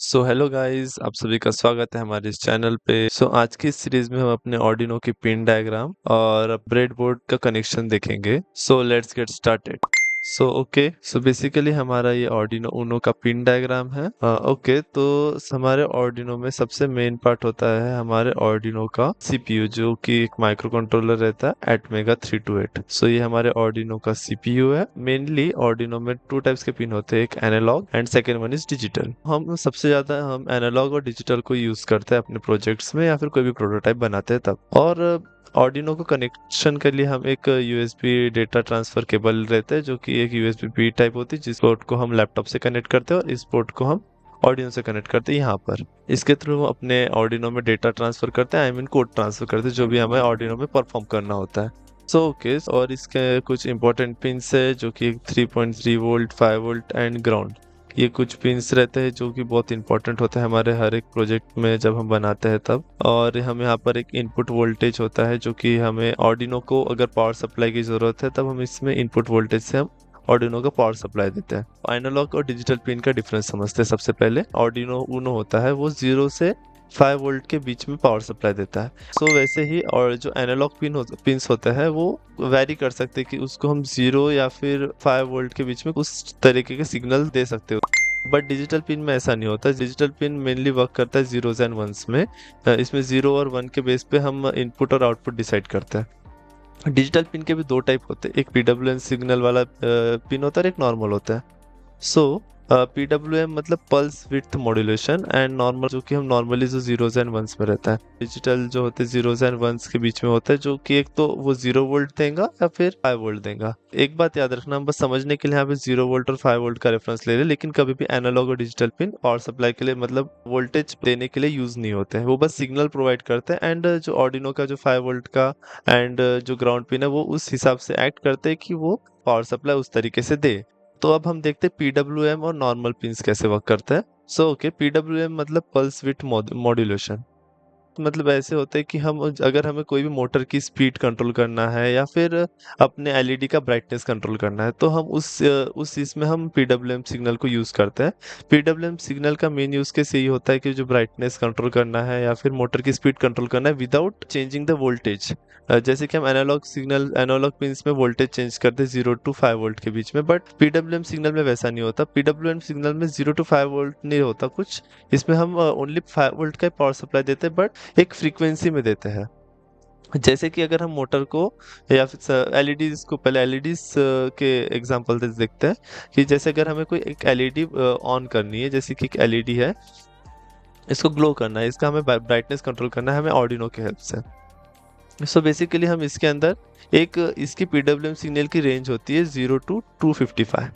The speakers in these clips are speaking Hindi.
हेलो गाइस, आप सभी का स्वागत है हमारे इस चैनल पे। आज की इस सीरीज में हम अपने ऑर्डिनो की पिन डायग्राम और ब्रेडबोर्ड का कनेक्शन देखेंगे। Let's get started. Okay, basically हमारा ये ऑर्डिनो उनो का पिन डायग्राम है। ओके, तो हमारे ऑर्डिनो में सबसे मेन पार्ट होता है हमारे ऑर्डिनो का सीपीयू, जो कि एक माइक्रो कंट्रोलर रहता है एटमेगा 328। ये हमारे ऑर्डिनो का सीपीयू है। मेनली ऑर्डिनो में टू टाइप्स के पिन होते हैं, एक analog and second one is digital. हम सबसे ज्यादा हम एनालॉग और डिजिटल को यूज करते हैं अपने प्रोजेक्ट्स में या फिर कोई भी प्रोटोटाइप बनाते हैं तब। और ऑर्डिनो को कनेक्शन के लिए हम एक यूएसबी डेटा ट्रांसफर केबल रहते हैं, जो कि एक यूएसबी बी टाइप होती है, जिस पोर्ट को हम लैपटॉप से कनेक्ट करते हैं और इस पोर्ट को हम ऑर्डिनो से कनेक्ट करते हैं यहाँ पर। इसके थ्रू हम अपने ऑर्डिनो में डेटा ट्रांसफर करते हैं, आई मीन कोड ट्रांसफर करते हैं, जो भी हमें ऑर्डिनो में परफॉर्म करना होता है। ओके, और इसके कुछ इंपॉर्टेंट पिंस है, जो कि 3.3 वोल्ट, 5 वोल्ट एंड ग्राउंड। ये कुछ पिंस रहते हैं जो कि बहुत इंपॉर्टेंट होते हैं हमारे हर एक प्रोजेक्ट में जब हम बनाते हैं तब। और हम यहाँ पर एक इनपुट वोल्टेज होता है, जो कि हमें ऑर्डिनो को अगर पावर सप्लाई की जरूरत है तब हम इसमें इनपुट वोल्टेज से हम ऑर्डिनो का पावर सप्लाई देते हैं। एनालॉग और डिजिटल पिन का डिफरेंस समझते हैं सबसे पहले। ऑर्डिनो उनो होता है वो 0 से 5 वोल्ट के बीच में पावर सप्लाई देता है। वैसे ही और जो एनालॉग पिंस होते हैं वो वैरी कर सकते हैं कि उसको हम 0 या फिर 5 वोल्ट के बीच में उस तरीके के सिग्नल दे सकते हो। बट डिजिटल पिन में ऐसा नहीं होता। डिजिटल पिन मेनली वर्क करता है जीरोस एंड वंस में। इसमें 0 और 1 के बेस पे हम इनपुट और आउटपुट डिसाइड करते हैं। डिजिटल पिन के भी दो टाइप होते हैं, एक पीडब्ल्यूएम सिग्नल वाला पिन होता है और एक नॉर्मल होता है। पीडब्ल्यूएम मतलब pulse width modulation, and normal जो कि हम नॉर्मली जो जीरोस एंड वंस में रहता है। डिजिटल जो होते हैं जीरोस एंड वंस के बीच में होता है, जो कि एक तो वो 0 वोल्ट देगा या फिर 5 वोल्ट देगा। एक बात याद रखना, हम बस समझने के लिए यहाँ पे 0 वोल्ट और 5 वोल्ट का रेफरेंस ले रहे हैं, लेकिन कभी भी एनालॉग और डिजिटल पिन पावर सप्लाई के लिए मतलब वोल्टेज देने के लिए यूज नहीं होते हैं, वो बस सिग्नल प्रोवाइड करते हैं। एंड जो ऑर्डिनो का जो 5 वोल्ट का एंड जो ग्राउंड पिन है वो उस हिसाब से एक्ट करते हैं कि वो पावर सप्लाई उस तरीके से दे। तो अब हम देखते हैं पीडब्ल्यूएम और नॉर्मल पिंस कैसे वर्क करते हैं। ओके, पीडब्ल्यूएम मतलब पल्स विड्थ मॉड्यूलेशन। मतलब ऐसे होते हैं कि हम अगर हमें कोई भी मोटर की स्पीड कंट्रोल करना है या फिर अपने एलईडी का ब्राइटनेस कंट्रोल करना है, तो हम उस इसमें हम पीडब्ल्यूएम सिग्नल को यूज करते हैं। पीडब्ल्यूएम सिग्नल का मेन यूज केस यही होता है कि जो ब्राइटनेस कंट्रोल करना है या फिर मोटर की स्पीड कंट्रोल करना है विदाउट चेंजिंग द वोल्टेज। जैसे कि हम एनालॉग पिंस में वोल्टेज चेंज करते हैं 0 to 5 वोल्ट के बीच में, बट पीडब्ल्यूएम सिग्नल में वैसा नहीं होता। पीडब्ल्यूएम सिग्नल में 0 to 5 वोल्ट नहीं होता कुछ। इसमें हम ओनली 5 वोल्ट का पावर सप्लाई देते हैं, बट एक फ्रीक्वेंसी में देते हैं। जैसे कि अगर हम मोटर को या फिर एलईडीज को, पहले एलईडीज के एग्जांपल से देखते हैं कि जैसे अगर हमें कोई एक एलईडी ऑन करनी है, जैसे कि एक एलईडी है, इसको ग्लो करना है, इसका हमें ब्राइटनेस कंट्रोल करना है हमें ऑर्डिनो की हेल्प से। बेसिकली हम इसके अंदर एक इसकी पीडब्ल्यूएम सिग्नल की रेंज होती है 0 to 255।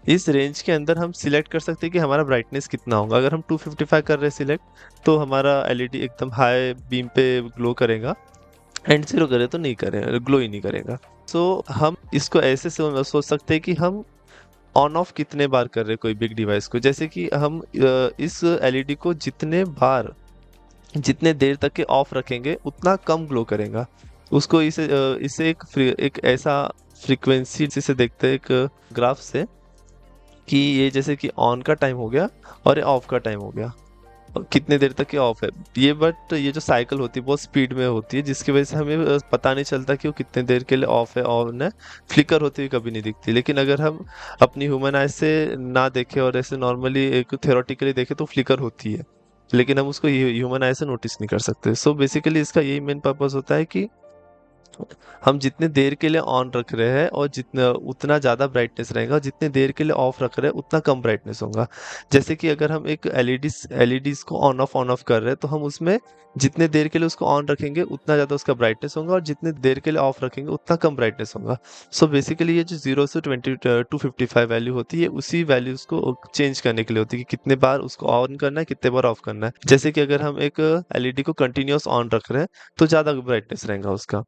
इस रेंज के अंदर हम सिलेक्ट कर सकते हैं कि हमारा ब्राइटनेस कितना होगा। अगर हम 255 कर रहे हैं सिलेक्ट, तो हमारा एलईडी एकदम हाई बीम पे ग्लो करेगा, एंड 0 करे तो नहीं करे, ग्लो ही नहीं करेगा। हम इसको ऐसे सोच सकते हैं कि हम ऑन ऑफ कितने बार कर रहे हैं कोई बिग डिवाइस को। जैसे कि हम इस एलईडी को जितने देर तक के ऑफ रखेंगे उतना कम ग्लो करेगा। उसको इसे एक ऐसा फ्रीक्वेंसी से देखते हैं एक ग्राफ से, कि ये जैसे कि ऑन का टाइम हो गया और ये ऑफ का टाइम हो गया, और कितने देर तक ये ऑफ है ये। बट ये जो साइकिल होती है बहुत स्पीड में होती है, जिसकी वजह से हमें पता नहीं चलता कि वो कितने देर के लिए ऑफ है, ऑन है। फ्लिकर होती हुई कभी नहीं दिखती। लेकिन अगर हम अपनी ह्यूमन आई से ना देखें और ऐसे नॉर्मली एक थ्योरेटिकली देखें तो फ्लिकर होती है, लेकिन हम उसको ह्यूमन आई से नोटिस नहीं कर सकते। बेसिकली इसका यही मेन पर्पस होता है कि हम जितने देर के लिए ऑन रख रहे हैं और जितना उतना ज़्यादा ब्राइटनेस रहेगा, जितने देर के लिए ऑफ रख रहे हैं उतना कम ब्राइटनेस होगा। जैसे कि अगर हम एक एलईडीज को ऑन ऑफ कर रहे हैं, तो हम उसमें जितने देर के लिए उसको ऑन रखेंगे उतना ज़्यादा उसका ब्राइटनेस होगा, और जितने देर के लिए ऑफ रखेंगे उतना कम ब्राइटनेस होगा। बेसिकली ये जो 0 से 255 वैल्यू होती है, उसी वैल्यूज को चेंज करने के लिए होती है कि कितने बार उसको ऑन करना है, कितने बार ऑफ करना है। जैसे कि अगर हम एक एलईडी को कंटिन्यूअस ऑन रख रहे हैं तो ज़्यादा ब्राइटनेस रहेगा उसका।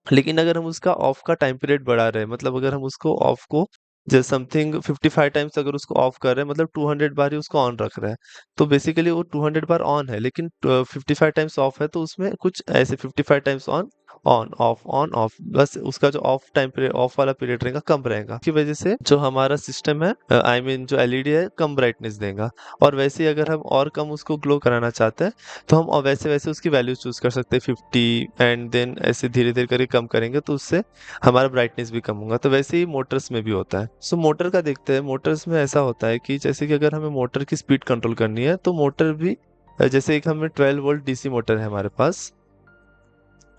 लेकिन अगर हम उसका ऑफ का टाइम पीरियड बढ़ा रहे हैं, मतलब अगर हम उसको ऑफ को जैसे समथिंग 55 टाइम्स अगर उसको ऑफ कर रहे हैं, मतलब 200 बार ही उसको ऑन रख रहे हैं, तो बेसिकली वो 200 बार ऑन है, लेकिन 55 टाइम्स ऑफ है, तो उसमें कुछ ऐसे 55 टाइम्स ऑन ऑन ऑफ, बस उसका जो ऑफ टाइम पीरियड, ऑफ वाला पीरियड रहेगा कम रहेगा, की वजह से जो हमारा सिस्टम है, आई मीन जो एलईडी है, कम ब्राइटनेस देगा। और वैसे ही अगर हम और कम उसको ग्लो कराना चाहते हैं तो हम और वैसे वैसे उसकी वैल्यू चूज कर सकते हैं 50, एंड देन ऐसे धीरे धीरे करके कम करेंगे तो उससे हमारा ब्राइटनेस भी कम होगा। तो वैसे ही मोटर्स में भी होता है। सो मोटर का देखते हैं। मोटर्स में ऐसा होता है कि जैसे कि अगर हमें मोटर की स्पीड कंट्रोल करनी है तो मोटर भी, जैसे एक हमें 12 वोल्ट डीसी मोटर है हमारे पास,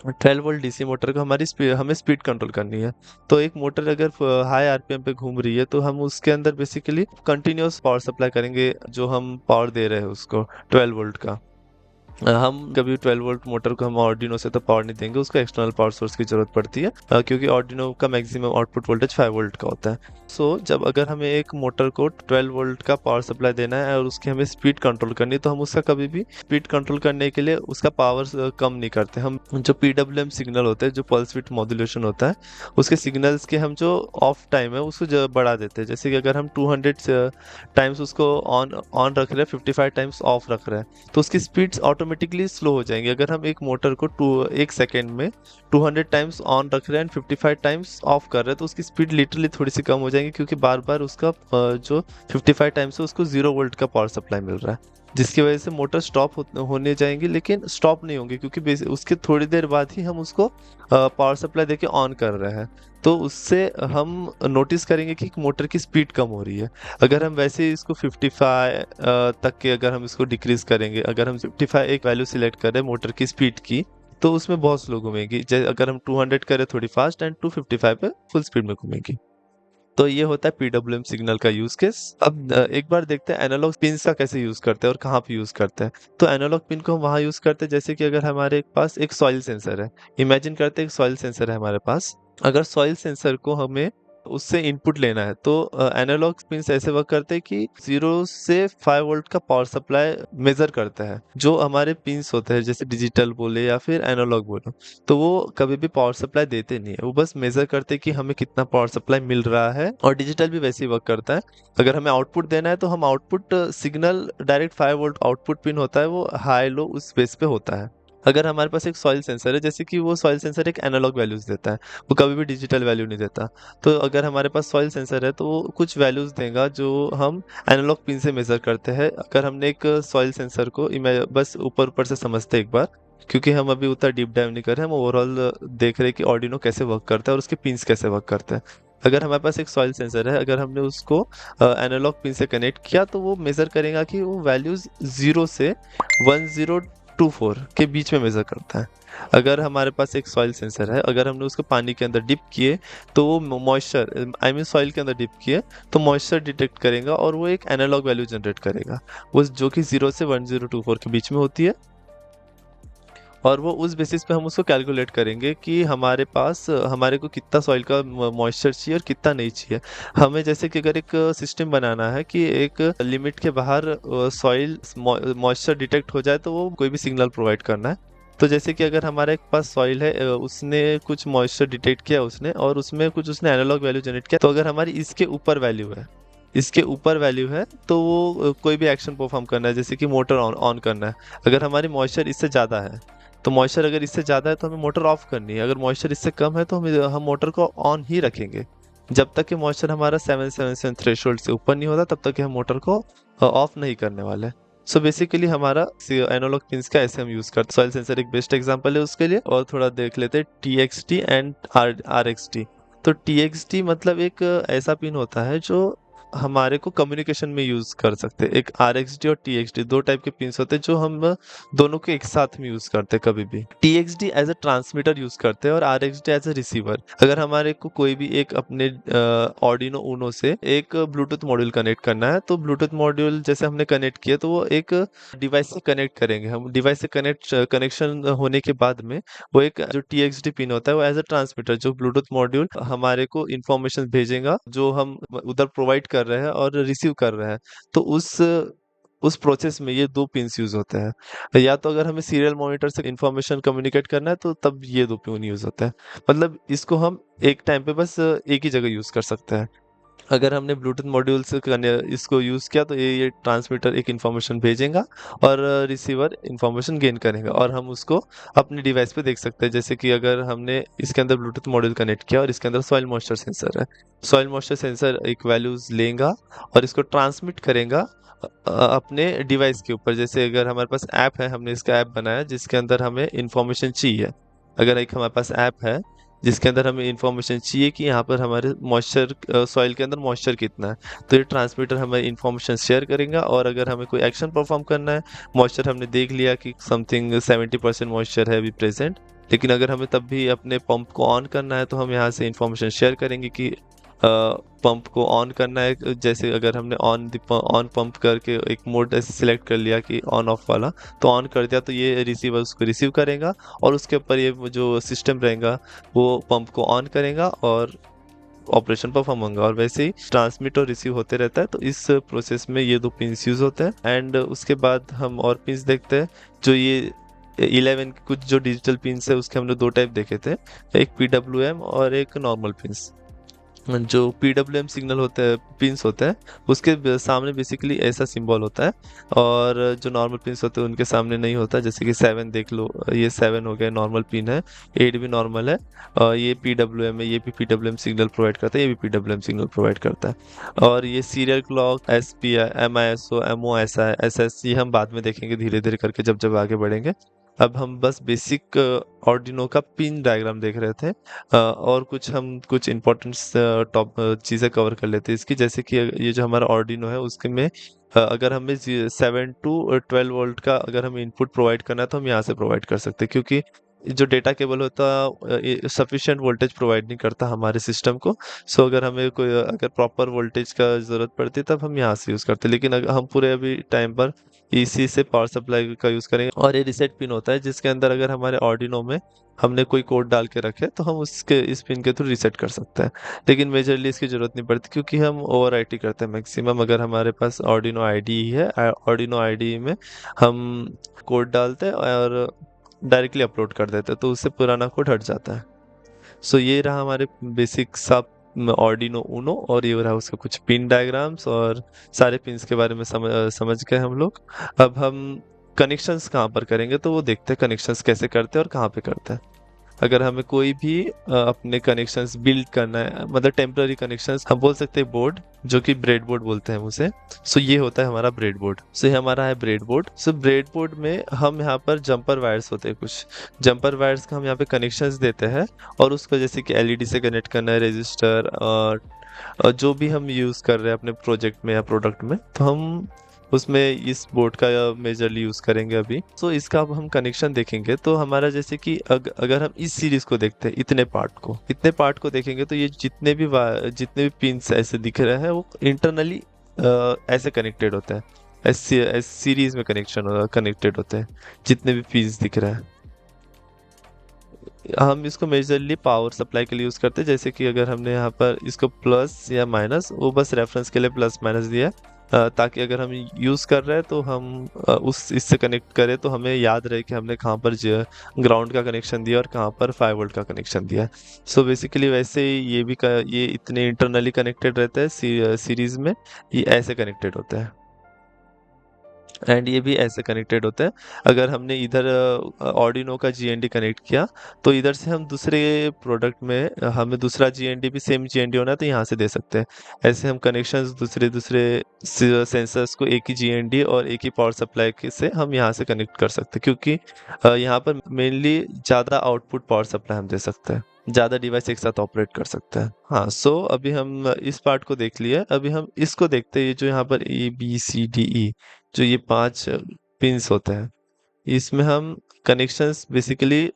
12 वोल्ट डीसी मोटर को हमें स्पीड कंट्रोल करनी है। तो एक मोटर अगर हाई आरपीएम पे घूम रही है तो हम उसके अंदर बेसिकली कंटिन्यूअस पावर सप्लाई करेंगे, जो हम पावर दे रहे हैं उसको 12 वोल्ट का। हम कभी 12 वोल्ट मोटर को हम आर्डिनो से तो पावर नहीं देंगे, उसको एक्सटर्नल पावर सोर्स की जरूरत पड़ती है, क्योंकि आर्डिनो का मैक्सिमम आउटपुट वोल्टेज 5 वोल्ट का होता है। सो जब अगर हमें एक मोटर को 12 वोल्ट का पावर सप्लाई देना है और उसकी हमें स्पीड कंट्रोल करनी है, तो हम उसका कभी भी स्पीड कंट्रोल करने के लिए उसका पावर कम नहीं करते। हम जो पीडब्ल्यूएम सिग्नल होते हैं, जो पल्स विड्थ मॉड्यूलेशन होता है, उसके सिग्नल्स के हम जो ऑफ टाइम है उसको बढ़ा देते हैं। जैसे कि अगर हम 200 टाइम्स उसको ऑन ऑन रख रहे हैं, 55 टाइम्स ऑफ रख रहे हैं, तो उसकी स्पीड्स ऑटोमेटिकली स्लो हो जाएंगी। अगर हम एक मोटर को एक सेकेंड में 200 टाइम्स ऑन रख रहे हैं एंड 55 टाइम्स ऑफ कर रहे हैं, तो उसकी स्पीड लिटरली थोड़ी सी कम हो जाएंगी, क्योंकि बार बार उसका जो 55 टाइम्स है उसको 0 वोल्ट का पावर सप्लाई मिल रहा है, जिसकी वजह से मोटर स्टॉप होने जाएंगी, लेकिन स्टॉप नहीं होंगे, क्योंकि उसके थोड़ी देर बाद ही हम उसको पावर सप्लाई देके ऑन कर रहे हैं। तो उससे हम नोटिस करेंगे कि मोटर की स्पीड कम हो रही है। अगर हम वैसे ही इसको 55 तक के अगर हम इसको डिक्रीज करेंगे, अगर हम 55 एक वैल्यू सिलेक्ट करें मोटर की स्पीड की, तो उसमें बहुत स्लो घूमेगी। जैसे अगर हम 200 करें थोड़ी फास्ट एंड 255 पे फुल स्पीड में घूमेगी। तो ये होता है पीडब्ल्यूएम सिग्नल का यूज केस। अब एक बार देखते हैं एनालॉग पिन का कैसे यूज करते हैं और कहाँ पे यूज करते हैं। तो एनालॉग पिन को हम वहाँ यूज करते हैं, जैसे कि अगर हमारे पास एक सॉइल सेंसर है। इमेजिन करते हैं एक सॉइल सेंसर है हमारे पास। अगर सॉइल सेंसर को हमें उससे इनपुट लेना है, तो एनालॉग पिन्स ऐसे वर्क करते हैं कि 0 से 5 वोल्ट का पावर सप्लाई मेजर करता है। जो हमारे पिन्स होते हैं, जैसे डिजिटल बोले या फिर एनालॉग बोलो, तो वो कभी भी पावर सप्लाई देते नहीं है, वो बस मेजर करते हैं कि हमें कितना पावर सप्लाई मिल रहा है। और डिजिटल भी वैसे ही वर्क करता है। अगर हमें आउटपुट देना है तो हम output signal direct 5 volt output pin होता है, वो हाई लो उस बेस पे होता है। अगर हमारे पास एक सॉइल सेंसर है, जैसे कि वो सॉइल सेंसर एक एनालॉग वैल्यूज देता है, वो कभी भी डिजिटल वैल्यू नहीं देता। तो अगर हमारे पास सॉइल सेंसर है तो वो कुछ वैल्यूज देगा जो हम एनालॉग पिन से मेजर करते हैं। अगर हमने एक सॉइल सेंसर को बस ऊपर ऊपर से समझते हैं एक बार, क्योंकि हम अभी उतना डीप डाइव नहीं कर रहे हैं, हम ओवरऑल देख रहे हैं कि ऑर्डिनो कैसे वर्क करता है और उसके पिन्स कैसे वर्क करते हैं। अगर हमारे पास एक सॉइल सेंसर है, अगर हमने उसको एनालॉग पिन से कनेक्ट किया, तो वो मेजर करेगा कि वो वैल्यूज 0 से 1024 के बीच में मेजर करता है। अगर हमारे पास एक सॉइल सेंसर है, अगर हमने उसको पानी के अंदर डिप किए, तो वो मॉइस्चर, आई मीन सॉइल के अंदर डिप किए तो मॉइस्चर डिटेक्ट करेगा और वो एक एनालॉग वैल्यू जनरेट करेगा, वो जो कि 0 से 1024 के बीच में होती है। और वो उस बेसिस पे हम उसको कैलकुलेट करेंगे कि हमारे पास हमारे को कितना सॉइल का मॉइस्चर चाहिए और कितना नहीं चाहिए। हमें जैसे कि अगर एक सिस्टम बनाना है कि एक लिमिट के बाहर सॉइल मॉइस्चर डिटेक्ट हो जाए तो वो कोई भी सिग्नल प्रोवाइड करना है। तो जैसे कि अगर हमारे पास सॉइल है, उसने कुछ मॉइस्चर डिटेक्ट किया उसने, और उसमें कुछ उसने एनालॉग वैल्यू जनरेट किया, तो अगर हमारी इसके ऊपर वैल्यू है, इसके ऊपर वैल्यू है, तो वो कोई भी एक्शन परफॉर्म करना है, जैसे कि मोटर ऑन ऑन करना है। अगर हमारी मॉइस्चर इससे ज़्यादा है, तो मॉइस्चर अगर इससे ज़्यादा है तो हमें मोटर ऑफ करनी है। अगर मॉइस्चर इससे कम है तो हम मोटर को ऑन ही रखेंगे। जब तक कि मॉइस्चर हमारा 777 थ्रेशोल्ड से ऊपर नहीं होता, तब तक कि हम मोटर को ऑफ नहीं करने वाले। सो बेसिकली हमारा एनालॉग पिन्स का ऐसे हम यूज करते हैं। सॉइल सेंसर एक बेस्ट एग्जांपल है उसके लिए। और थोड़ा देख लेते हैं TXT एंड RXT। तो TXT मतलब एक ऐसा पिन होता है जो हमारे को कम्युनिकेशन में यूज कर सकते हैं। एक RXD और TXD दो टाइप के पिन्स होते हैं जो हम दोनों को एक साथ में यूज करते हैं कभी भी। TXD as a transmitter use करते हैं और RXD एज अ रिसीवर। अगर हमारे को कोई भी एक अपने ऑर्डिनो ऊनो से एक ब्लूटूथ मॉड्यूल कनेक्ट करना है, तो ब्लूटूथ मॉड्यूल जैसे हमने कनेक्ट किया तो वो एक डिवाइस से कनेक्ट करेंगे हम। डिवाइस से कनेक्शन होने के बाद में वो एक जो TXD पिन होता है वो एज अ ट्रांसमीटर, जो ब्लूटूथ मॉड्यूल हमारे को इंफॉर्मेशन भेजेगा जो हम उधर प्रोवाइड कर रहे हैं और रिसीव कर रहे हैं। तो उस प्रोसेस में ये दो पिन्स यूज होते हैं। या तो अगर हमें सीरियल मॉनिटर से इंफॉर्मेशन कम्युनिकेट करना है तो तब ये दो पिन यूज होते हैं। मतलब इसको हम एक टाइम पे बस एक ही जगह यूज कर सकते हैं। अगर हमने ब्लूटूथ मॉड्यूल से इसको यूज़ किया तो ये ट्रांसमीटर एक इन्फॉर्मेशन भेजेगा और रिसीवर इन्फॉर्मेशन गेन करेगा और हम उसको अपने डिवाइस पे देख सकते हैं। जैसे कि अगर हमने इसके अंदर ब्लूटूथ मॉड्यूल कनेक्ट किया और इसके अंदर सॉइल मॉइस्चर सेंसर है, सॉइल मॉइस्चर सेंसर एक वैल्यूज लेगा और इसको ट्रांसमिट करेगा अपने डिवाइस के ऊपर। जैसे अगर हमारे पास ऐप है, हमने इसका ऐप बनाया जिसके अंदर हमें इन्फॉर्मेशन चाहिए। अगर एक हमारे पास ऐप है जिसके अंदर हमें इन्फॉर्मेशन चाहिए कि यहाँ पर हमारे मॉइस्चर सॉइल के अंदर मॉइस्चर कितना है, तो ये ट्रांसमीटर हमें इन्फॉर्मेशन शेयर करेगा। और अगर हमें कोई एक्शन परफॉर्म करना है, मॉइस्चर हमने देख लिया कि समथिंग 70% मॉइस्चर है अभी प्रेजेंट, लेकिन अगर हमें तब भी अपने पंप को ऑन करना है तो हम यहाँ से इन्फॉर्मेशन शेयर करेंगे कि पंप को ऑन करना है। जैसे अगर हमने ऑन पंप करके एक मोड ऐसे सिलेक्ट कर लिया कि ऑन ऑफ वाला, तो ऑन कर दिया तो ये रिसीवर उसको रिसीव करेगा और उसके ऊपर ये जो सिस्टम रहेगा वो पंप को ऑन करेगा और ऑपरेशन परफॉर्म होगा। और वैसे ही ट्रांसमिट और रिसीव होते रहता है। तो इस प्रोसेस में ये दो पिंस यूज होते हैं। एंड उसके बाद हम और पिंस देखते हैं। जो ये 11 कुछ जो डिजिटल पिंस है उसके हमने दो टाइप देखे थे, एक PWM और एक नॉर्मल पिंस। जो PWM सिग्नल होते हैं, पिंस होते हैं, उसके सामने बेसिकली ऐसा सिंबल होता है और जो नॉर्मल पिंस होते हैं उनके सामने नहीं होता। जैसे कि 7 देख लो, ये 7 हो गया, नॉर्मल पिन है। 8 भी नॉर्मल है और ये PWM है, ये भी PWM सिग्नल प्रोवाइड करता है, ये भी PWM सिग्नल प्रोवाइड करता है। और ये serial clock, SPI, MISO, MOSI, SS, ये हम बाद में देखेंगे धीरे धीरे करके जब जब आगे बढ़ेंगे। अब हम बस बेसिक ऑर्डिनो का पिन डायग्राम देख रहे थे और कुछ इम्पोर्टेंट टॉप चीज़ें कवर कर लेते हैं इसकी। जैसे कि ये जो हमारा ऑर्डिनो है उसके में अगर हमें 7 to 12 वोल्ट का अगर हमें इनपुट प्रोवाइड करना है तो हम यहाँ से प्रोवाइड कर सकते हैं, क्योंकि जो डेटा केबल होता है सफिशिएंट वोल्टेज प्रोवाइड नहीं करता हमारे सिस्टम को। सो अगर हमें कोई अगर प्रॉपर वोल्टेज का ज़रूरत पड़ती है तब हम यहाँ से यूज़ करते हैं, लेकिन अगर हम पूरे अभी टाइम पर इसी से पावर सप्लाई का यूज़ करेंगे। और ये रीसेट पिन होता है जिसके अंदर अगर हमारे ऑर्डिनो में हमने कोई कोड डाल के रखे तो हम उसके इस पिन के थ्रू रीसेट कर सकते हैं। लेकिन मेजरली इसकी ज़रूरत नहीं पड़ती क्योंकि हम ओवर आईटी करते हैं मैक्सिमम। अगर हमारे पास ऑर्डिनो आईडी है, ऑर्डिनो आईडी में हम कोड डालते हैं और डायरेक्टली अपलोड कर देते हैं तो उससे पुराना कोड हट जाता है। सो ये रहा हमारे बेसिक सब ऑर्डिनो उनो, और ये रहा उसका कुछ पिन डायग्राम्स और सारे पिन्स के बारे में समझ गए हम लोग। अब हम कनेक्शंस कहाँ पर करेंगे तो वो देखते हैं कनेक्शंस कैसे करते हैं और कहाँ पे करते हैं। अगर हमें कोई भी अपने कनेक्शंस बिल्ड करना है, मतलब टेम्पररी कनेक्शंस, हम बोल सकते हैं बोर्ड, जो कि ब्रेड बोर्ड बोलते हैं उसे। सो ये होता है हमारा ब्रेड बोर्ड। सो ये हमारा है ब्रेड बोर्ड। सो ब्रेड बोर्ड में हम यहाँ पर जंपर वायर्स होते हैं, कुछ जंपर वायर्स का हम यहाँ पे कनेक्शंस देते हैं और उसको जैसे कि एलईडी से कनेक्ट करना है, रजिस्टर और जो भी हम यूज़ कर रहे हैं अपने प्रोजेक्ट में या प्रोडक्ट में, तो हम उसमें इस बोर्ड का मेजरली यूज़ करेंगे अभी। सो इसका अब हम कनेक्शन देखेंगे तो हमारा जैसे कि अगर हम इस सीरीज़ को देखते हैं, इतने पार्ट को देखेंगे तो ये जितने भी पिंस ऐसे दिख रहे हैं वो इंटरनली ऐसे कनेक्टेड होते हैं। ऐसे सीरीज में कनेक्टेड होते हैं जितने भी पिंस दिख रहे हैं। हम इसको मेजरली पावर सप्लाई के लिए यूज़ करते हैं। जैसे कि अगर हमने यहाँ पर इसको प्लस या माइनस, वो बस रेफरेंस के लिए प्लस माइनस दिया ताकि अगर हम यूज़ कर रहे हैं तो हम उस इससे कनेक्ट करें तो हमें याद रहे कि हमने कहाँ पर ग्राउंड का कनेक्शन दिया और कहाँ पर 5 वोल्ट का कनेक्शन दिया। सो बेसिकली वैसे ही ये इतने इंटरनली कनेक्टेड रहते हैं सीरीज़ में, ये ऐसे कनेक्टेड होते हैं एंड ये भी ऐसे कनेक्टेड होते हैं। अगर हमने इधर ऑर्डिनो का जीएनडी कनेक्ट किया तो इधर से हम दूसरे प्रोडक्ट में हमें दूसरा जीएनडी भी सेम जीएनडी होना है तो यहाँ से दे सकते हैं। ऐसे हम कनेक्शंस दूसरे दूसरे सेंसर्स को एक ही जीएनडी और एक ही पावर सप्लाई से हम यहाँ से कनेक्ट कर सकते हैं, क्योंकि यहाँ पर मेनली ज़्यादा आउटपुट पावर सप्लाई हम दे सकते हैं, ज़्यादा डिवाइस एक साथ ऑपरेट कर सकते हैं। हाँ, सो अभी हम इस पार्ट को देख लिया। अभी हम इसको देखते हैं, ये जो यहाँ पर ABCDE जो ये 5 पिंस होते हैं, इसमें हम कनेक्शंस बेसिकली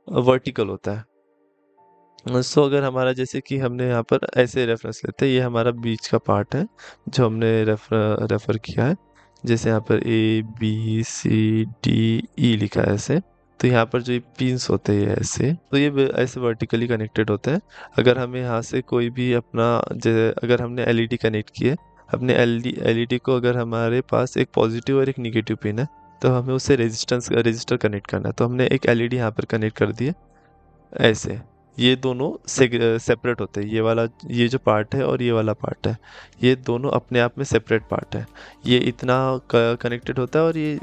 वर्टिकल होता है। सो अगर हमारा जैसे कि हमने यहाँ पर ऐसे रेफरेंस लेते हैं, ये हमारा बीच का पार्ट है जो हमने रेफर किया है। जैसे यहाँ पर ABCDE लिखा है ऐसे, तो यहाँ पर जो ये पिंस होते हैं ऐसे, तो ये ऐसे वर्टिकली कनेक्टेड होते हैं। अगर हमें यहाँ से कोई भी अपना जैसे अगर हमने एलईडी कनेक्ट किए, अपने एलईडी को अगर हमारे पास एक पॉजिटिव और एक निगेटिव पिन है तो हमें उससे रजिस्टर कनेक्ट करना है। तो हमने एक एलईडी यहाँ पर कनेक्ट कर दी है ऐसे, ये दोनों सेपरेट होते हैं। ये जो पार्ट है और ये वाला पार्ट है, ये दोनों अपने आप में सेपरेट पार्ट है। ये इतना कनेक्टेड होता है और ये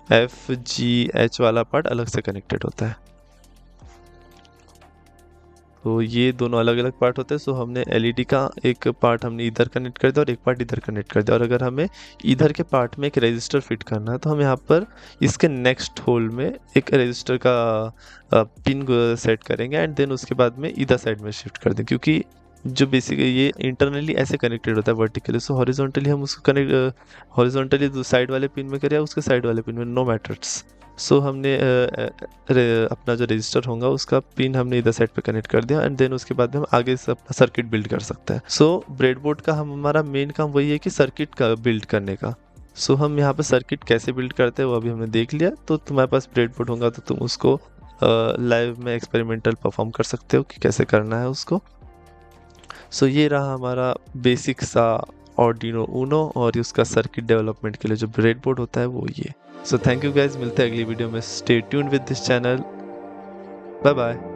FGH वाला पार्ट अलग से कनेक्टेड होता है। तो ये दोनों अलग अलग पार्ट होते हैं। सो हमने LED का एक पार्ट हमने इधर कनेक्ट कर दिया और एक पार्ट इधर कनेक्ट कर दिया। और अगर हमें इधर के पार्ट में एक रजिस्टर फिट करना है तो हम यहाँ पर इसके नेक्स्ट होल में एक रजिस्टर का पिन सेट करेंगे एंड देन उसके बाद में इधर साइड में शिफ्ट कर दें, क्योंकि जो बेसिकली ये इंटरनली ऐसे कनेक्टेड होता है वर्टिकली। सो हॉरिजॉन्टली हम उसको कनेक्ट हॉरिजॉन्टली साइड वाले पिन में करें या उसके साइड वाले पिन में, नो मैटर्स। सो हमने अपना जो रजिस्टर होगा उसका पिन हमने इधर साइड पे कनेक्ट कर दिया एंड देन उसके बाद हम आगे से अपना सर्किट बिल्ड कर सकते हैं। सो ब्रेडबोर्ड का हमारा मेन काम वही है कि सर्किट का बिल्ड करने का। सो हम यहाँ पे सर्किट कैसे बिल्ड करते हैं वो अभी हमने देख लिया। तो तुम्हारे पास ब्रेडबोर्ड होगा तो तुम उसको लाइव में एक्सपेरिमेंटल परफॉर्म कर सकते हो कि कैसे करना है उसको। सो ये रहा हमारा बेसिक सा आर्डिनो ऊनो और उसका सर्किट डेवलपमेंट के लिए जो ब्रेडबोर्ड होता है वो ये। सो थैंक यू गाइज, मिलते हैं अगली वीडियो में। Stay tuned with this channel. Bye bye.